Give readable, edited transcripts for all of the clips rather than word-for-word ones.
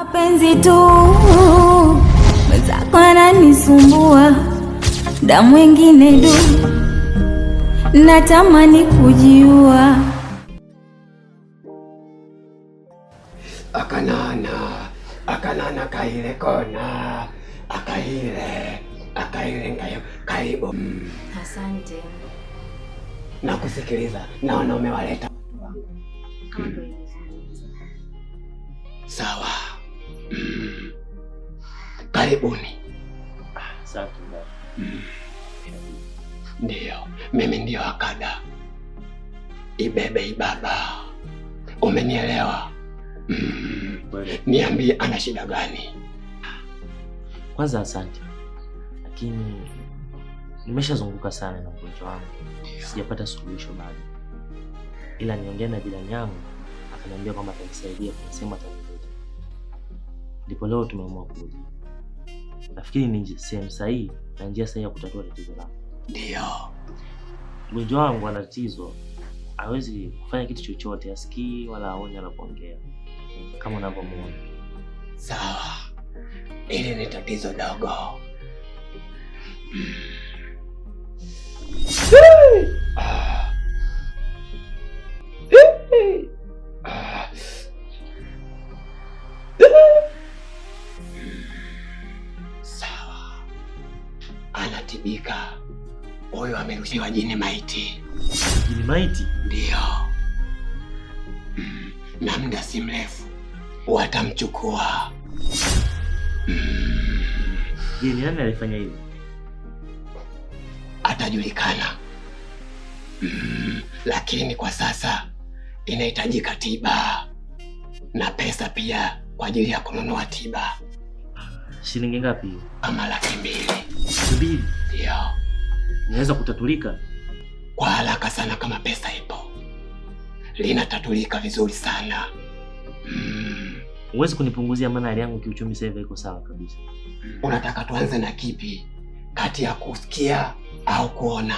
mapenzi tu mwenzako ananisumbua, muda mwingine du natamani kujiua. Akanana kaile kona akaile ngayo karibu. Asante. Nakusikiliza, naona umewaleta sawa. Karibuni. Asante. Ndio, mimi ndio Akada Ibebe Ibaba, umenielewa? Niambie, ana shida gani? Kwanza asante, lakini nimeshazunguka sana na mgonjwa wangu, sijapata suluhisho bado, ila niongea na jirani yangu akaniambia kwamba atanisaidia kwa sehemu atanileta, ndipo leo tumeamua kuja. Nafikiri ni sehemu sahihi na njia sahihi ya kutatua tatizo lako. Ndio, mgonjwa wangu ana tatizo, hawezi kufanya kitu chochote, asikii wala aone anapoongea kama unavyomuona. Sawa, ili ni tatizo dogo. Sawa, anatibika. Huyo amerushiwa jini maiti. Jini maiti? Ndio. Na muda si mrefu watamchukua. Je, ni nani alifanya hivyo? Atajulikana. Lakini kwa sasa inahitajika tiba na pesa pia kwa ajili ya kununua tiba. Shilingi ngapi hiyo? Kama 200,000. 200? Ndio. Inaweza kutatulika kwa haraka sana kama pesa ipo. Linatatulika vizuri sana. Huwezi kunipunguzia, maana hali yangu kiuchumi sasa hivi iko sawa kabisa. Unataka tuanze na kipi kati ya kusikia au kuona?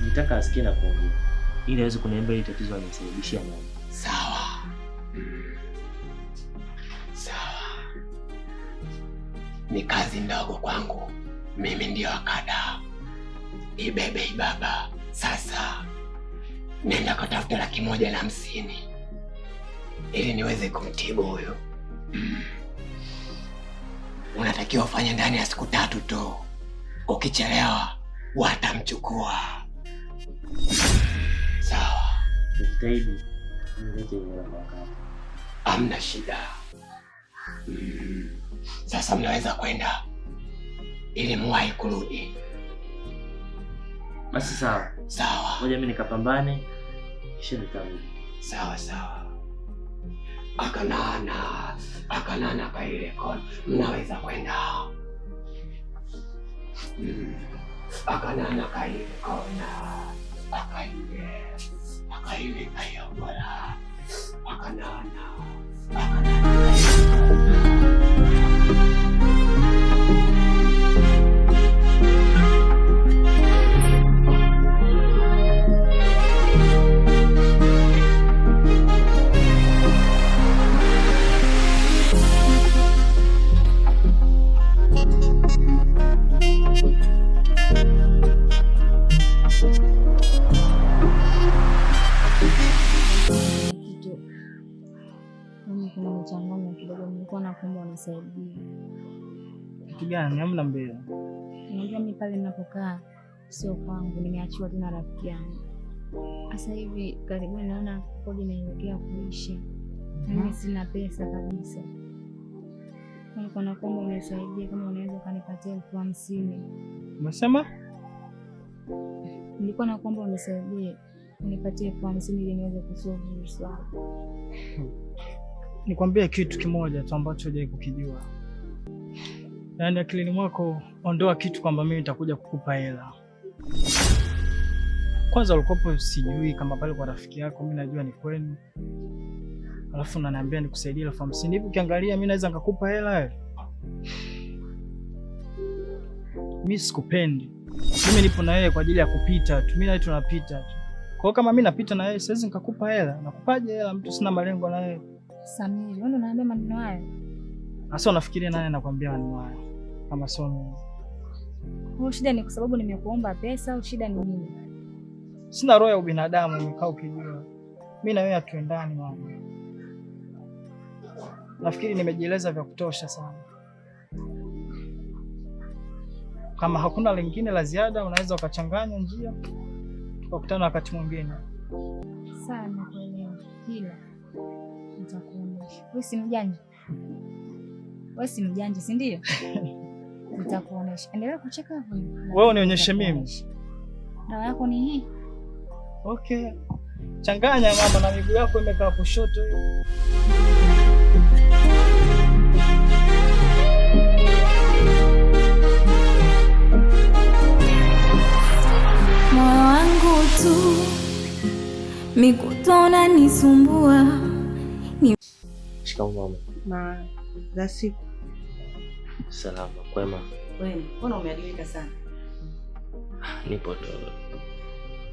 Nitaka asikie na kuongea ili aweze kuniambia hili tatizo limesababishia nani. Sawa. Sawa. Ni kazi ndogo kwangu. Mimi ndio Akada Ibebe Ibaba. Sasa nenda kutafuta 150,000 ili niweze kumtibu huyo. Unatakiwa ufanye ndani ya siku 3 tu. Ukichelewa watamchukua. Sawa. Jitahidi nilete hela kwa wakati. Hamna shida. Sasa mnaweza kwenda ili muwahi kurudi. Basi sawa. Sawa. Ngoja mimi nikapambane kisha nitarudi. Sawa sawa. Akanana kaile kona. Mnaweza kwenda. Akanana kaile kona. Akaile kayobola. Akanana kaile kona. Kitu gani? Hamna mbele. Unajua mimi pale ninapokaa sio kwangu, nimeachiwa tu na rafiki yangu. Sasa hivi karibuni naona kodi inaelekea kuisha. Mimi sina pesa kabisa. Nilikuwa naomba unisaidie, kama unaweza kanipatia 50,000. Umesema? Nilikuwa naomba unisaidie unipatie 50,000 ili niweze kusolve hili swala. Nikwambie kitu kimoja tu ambacho hujai kukijua. Yaani akilini mwako ondoa kitu kwamba mimi nitakuja kukupa hela. Kwanza ulikopo sijui kama pale kwa rafiki yako, mimi najua ni kwenu. Alafu unaniambia nikusaidie 50,000. Hivi ukiangalia mimi naweza nikakupa hela wewe? Mimi sikupendi. Mimi nipo na wewe kwa ajili ya kupita tu. Mimi na wewe tunapita tu. Kwa hiyo kama mimi napita na wewe siwezi nikakupa hela. Nakupaje hela mtu sina malengo na wewe? Samiri, wewe ndo unaambia maneno hayo? Sasa unafikiria nani anakuambia maneno hayo kama sio mimi? Kwa shida ni kwa sababu nimekuomba pesa au shida ni nini? Sina roho ya ubinadamu, nikaa ukijua. Mimi na wewe hatuendani mama. Nafikiri nimejieleza vya kutosha sana. Kama hakuna lingine la ziada, unaweza ukachanganya njia tukakutana wakati mwingine. Sawa, nakuelewa. Ila nitakuonyesha. Wewe si mjanja? Wewe si mjanja, si ndio? Nitakuonyesha. Endelea kucheka hapo. Wewe unionyeshe mimi. Dawa yako ni hii. Okay. Changanya mama, na miguu yako imekaa kushoto hiyo. Moyo wangu tu mikutona nisumbua. Shikamoo mama. Za siku. Salama, kwema. Wewe, mbona umeadilika sana? Nipo tu.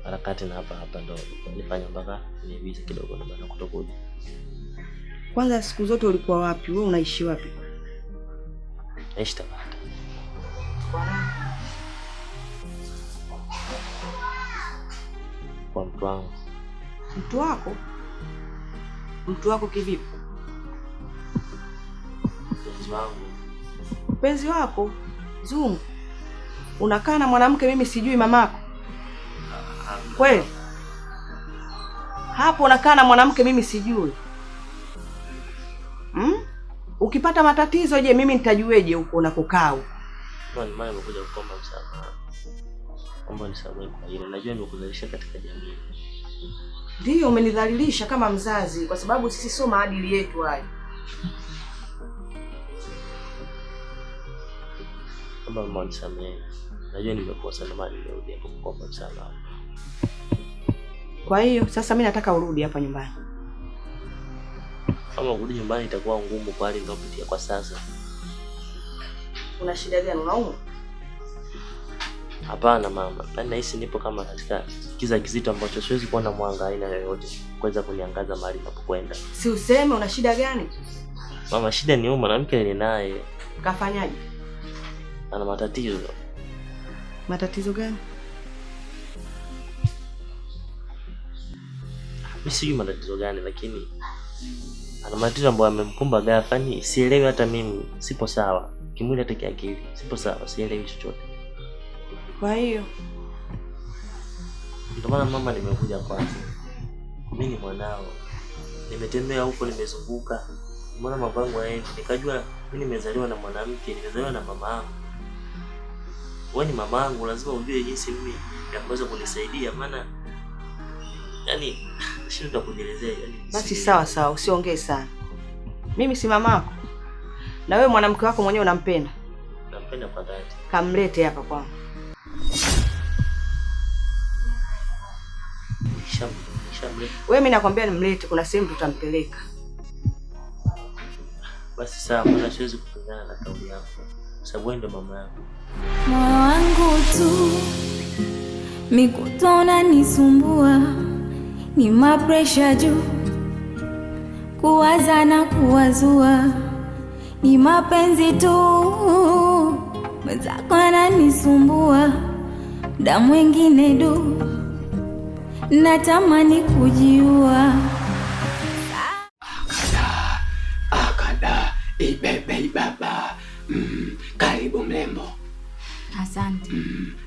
Harakati na hapa ndo nilifanya mpaka nivize kidogo na bana kutokuja. Kwanza siku zote ulikuwa wapi? Wewe unaishi wapi? Naishi Tabata. Kwa mtu wangu. Mtu wako? Mtu wako kivipi? Mpenzi wangu. Mpenzi wako? Zungu. Unakaa na mwanamke mimi sijui mamako? Kweli? Hapo unakaa na mwanamke mimi sijui. Ukipata matatizo je, mimi nitajueje huko unakokaa huko? Mama nimekuja kuomba msamaha. Omba nisamehe kwa hilo. Najua nimekudhalilisha katika jamii. Ndio umenidhalilisha kama mzazi kwa sababu sisi sio maadili yetu haya. Omba nisamehe. Najua nimekosa na mali nirudi hapo kuomba msamaha. Kwa hiyo sasa mimi nataka urudi hapa nyumbani. Kama kurudi nyumbani itakuwa ngumu kwa hali ninayopitia kwa sasa. Una shida gani, unaumwa? Hapana mama, nahisi nipo kama katika kiza kizito ambacho siwezi kuona mwanga aina yoyote kuweza kuniangaza mahali ninapokwenda. Si useme una shida gani? Mama, shida ni huyu mwanamke ninaye. Kafanyaje? Ana matatizo. Matatizo gani? Mimi sijui matatizo gani, lakini ana matatizo ambayo yamemkumba ghafla. Ni sielewi hata mimi, sipo sawa. Kimwili hata kiakili, sipo sawa, sielewi chochote. Kwa hiyo ndio maana mama nimekuja kwako. Mimi ni mwanao. Nimetembea huko, nimezunguka. Mbona mambo yangu hayaendi? Nikajua mimi nimezaliwa na mwanamke, nimezaliwa na mama yangu. Wewe ni mama yangu, lazima ujue jinsi mimi ya kuweza kunisaidia, maana yani shinda kujielezea yani. Basi sawa, usiongee sana. Mimi si mamako. Na wewe mwanamke wako mwenyewe unampenda? Nampenda kwa dhati. Kamlete hapa kwangu. Shamle. Wewe mimi nakwambia nimlete, kuna sehemu tutampeleka. Basi sawa, mbona siwezi kupingana na kauli yako? Sababu ndio mama yako. Moyo wangu tu mikutona nisumbua. Ni mapresha juu kuwaza na kuwazua. Ni mapenzi tu mwenzako ananisumbua. Muda mwingine du natamani kujiua. Akada ibebe baba. Karibu mrembo. Asante.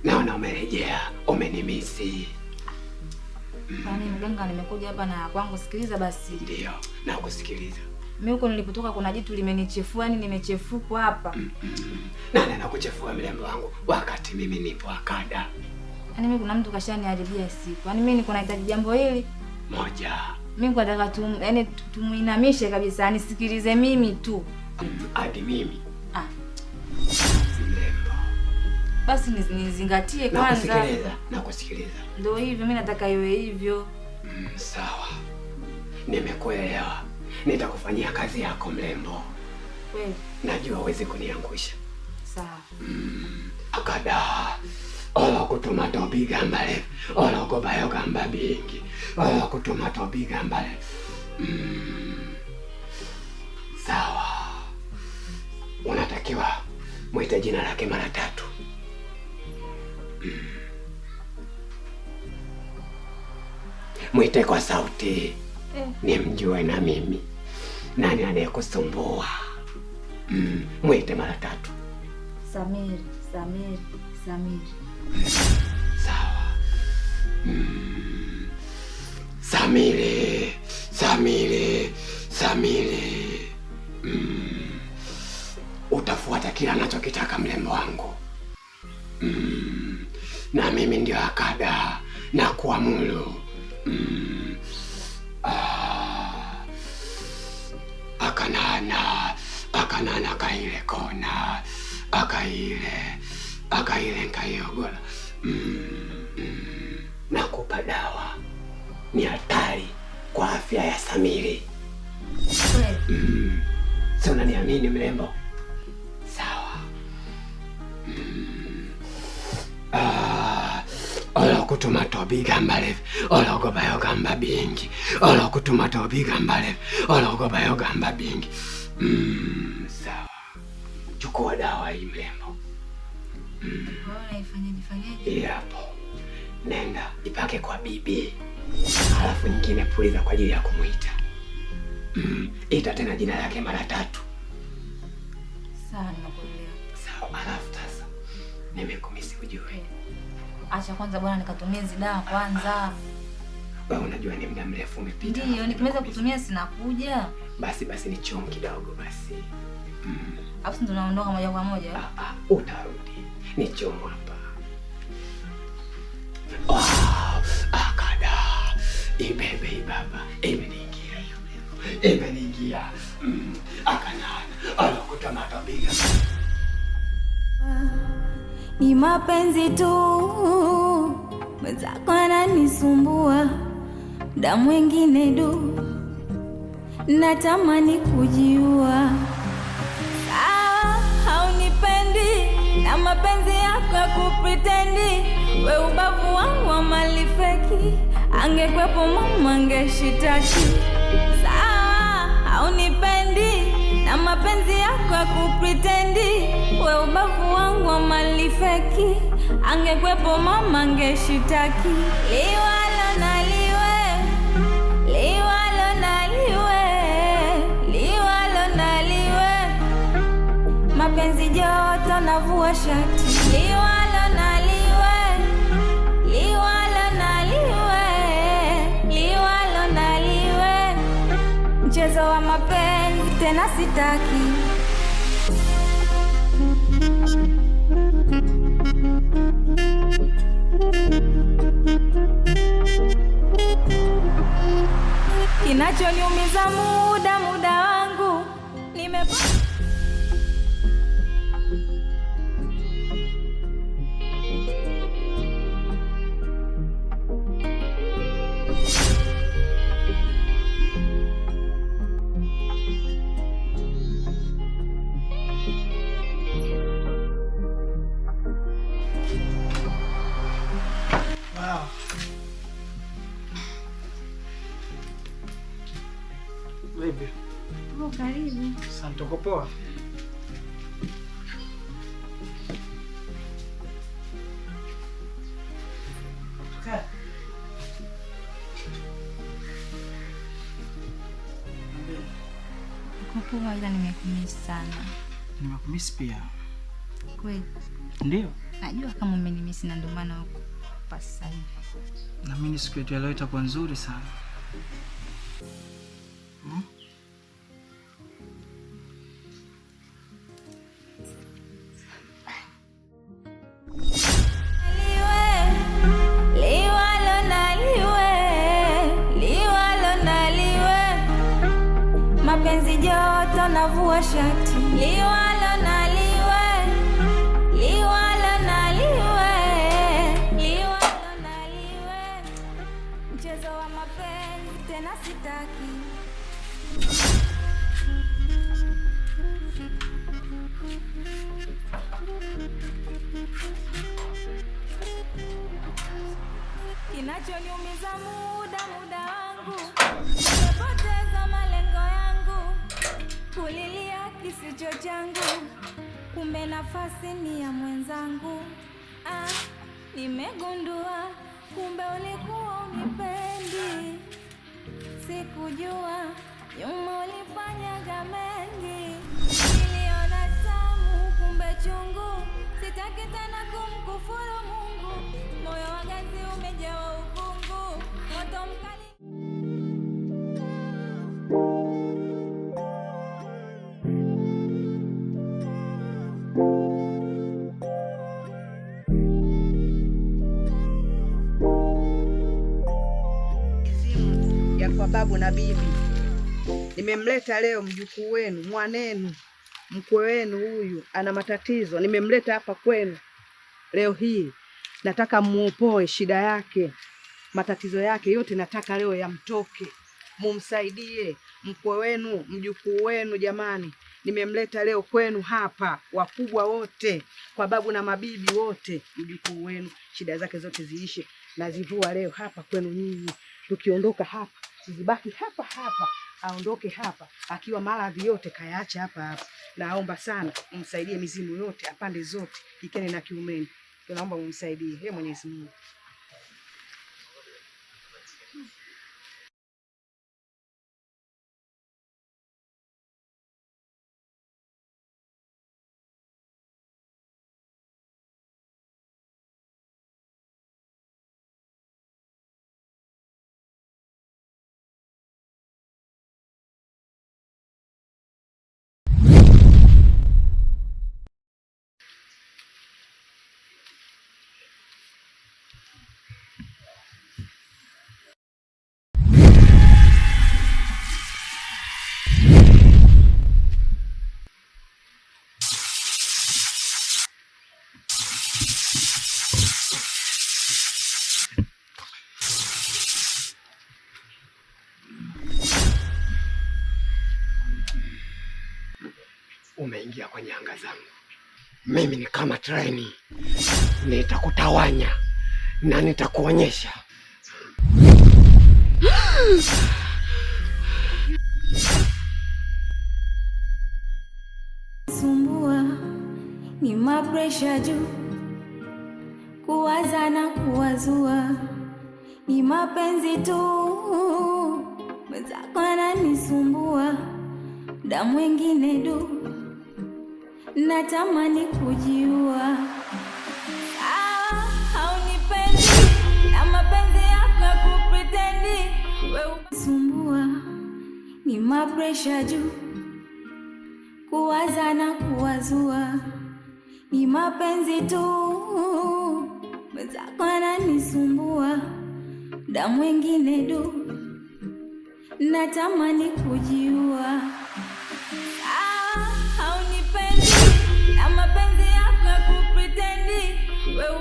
Naona umerejea, umenimisi. Kwani mganga nimekuja hapa na kwangu, sikiliza basi. Ndio, nakusikiliza. Mimi huko nilipotoka kuna jitu limenichefua, yani nimechefukwa hapa. Nani anakuchefua mrembo wangu wakati mimi nipo Akada? Yaani mimi kuna mtu kashaniharibia siku. Yaani mimi niko nahitaji jambo hili moja. Mimi kwa nataka tumuinamishe kabisa, anisikilize mimi tu. Hadi mimi. Mrembo. Basi nizingatie kwanza. Nakusikiliza. Ndio hivyo, mimi nataka iwe hivyo. Sawa. Nimekuelewa. Nitakufanyia kazi yako mrembo. Kweli. Najua huwezi kuniangusha. Sawa. Akada. Ola kutuma tobiga mbale. Ola kubayo gamba bingi. Ola kutuma tobiga mbale. Sawa. Unatakiwa mwite jina lake mara 3. Mwite kwa sauti. Nimjue na mimi nani anayekusumbua. Mwite mara 3. Samiri, Samiri, Samiri. Sawa. Samiri, Samiri, Samiri. Utafuata kila anachokitaka mrembo wangu. Na mimi ndio akada na kuamuru. Akanana kaile kona, akaile nkaiogola. Nakupa dawa, ni hatari kwa afya ya Samiri. Si unaniamini mrembo? Sawa. Olokutuma tobigambalevi ologobayo gamba bingi, olokutuma tobigambalevi ologobayo gamba bingi. Sawa. Chukua dawa hii mrembo. Ifanyaje? Hapo. Nenda ipake kwa bibi. Alafu nyingine puliza kwa ajili ya kumuita. Ita tena jina lake mara 3. Sawa, nakuelewa. Sawa, alafu sasa nimekumisi ujue. Acha kwanza bwana nikatumia hizo dawa kwanza. Wewe unajua ni muda mrefu umepita. Ndio, nikimaliza kutumia sinakuja. Basi ni chongo kidogo basi. Alafu ndo naondoka moja kwa moja. Utarudi. Ni chongo hapa. Akada. Ibebe baba. Imeniingia hiyo. Imeniingia. Akanana. Alokuta matabiga. Ni mapenzi tu, mwenzako ananisumbua, muda mwingine du natamani kujiua. Sawa, haunipendi na mapenzi yako ya kupretendi, we ubavu wangu wa mali feki, angekwepo mama angeshitaki. Sawa, haunipendi na mapenzi yako ya kupretendi, we ubavu wangu wa mali feki, angekwepo mama angeshitaki. Liwalo na liwe, liwalo na liwe, liwalo na liwe, mapenzi joto navua shati. Liwalo na liwe, liwalo na liwe, liwalo na liwe, mchezo wa mapenzi tena sitaki. Kinachoniumiza muda wangu Baby. Karibu. Asante, uko poa? Uko poa, ila nimekumisi sana. Nimekumisi pia. Kweli? Ndio. Najua kama umenimisi na ndio maana uko kwa sasa hivi. Na mimi siku yetu leo itakuwa nzuri sana. mapenzi joto navua shati. Liwalo na liwe, liwalo na liwe, liwalo na liwe, mchezo wa mapenzi tena sitaki. Kinachoniumiza muda wangu, nimepoteza malengo yangu. kisicho changu, kumbe nafasi ni ya mwenzangu. Nimegundua kumbe ulikuwa unipendi, sikujua nyuma ulifanyaga mengi. Niliona tamu kumbe chungu, sitaki tena kumkufuru Mungu. Moyo wa gazi umejawa ukungu, moto mkali. Ya kwa babu na bibi, nimemleta leo mjukuu wenu, mwanenu, mkwe wenu. Huyu ana matatizo, nimemleta hapa kwenu leo hii. Nataka muopoe shida yake, matatizo yake yote nataka leo yamtoke, mumsaidie mkwe wenu, mjukuu wenu. Jamani, nimemleta leo kwenu hapa, wakubwa wote, kwa babu na mabibi wote. Mjukuu wenu shida zake zote ziishe, nazivua leo hapa kwenu nyinyi. Tukiondoka hapa sizibaki hapa hapa, aondoke hapa akiwa maradhi yote kayaacha hapa hapa. Naomba sana umsaidie mizimu yote apande zote, kikeni na kiumeni. Tunaomba umsaidie. Yeye Mwenyezi Mungu. Umeingia kwenye anga zangu. Mimi ni kama treni, nitakutawanya na nitakuonyesha. Sumbua ni mapresha juu, kuwaza na kuwazua ni mapenzi tu. Mwenzako ananisumbua, muda mwingine du natamani kujiua. Haunipendi na mapenzi yako ya kupretendi. Wewe sumbua ni mapresha juu, kuwaza na kuwazua ni mapenzi tu. Mwenzako ananisumbua, muda mwingine du natamani kujiua. Haunipendi na mapenzi yako ya kupretendi. Wewe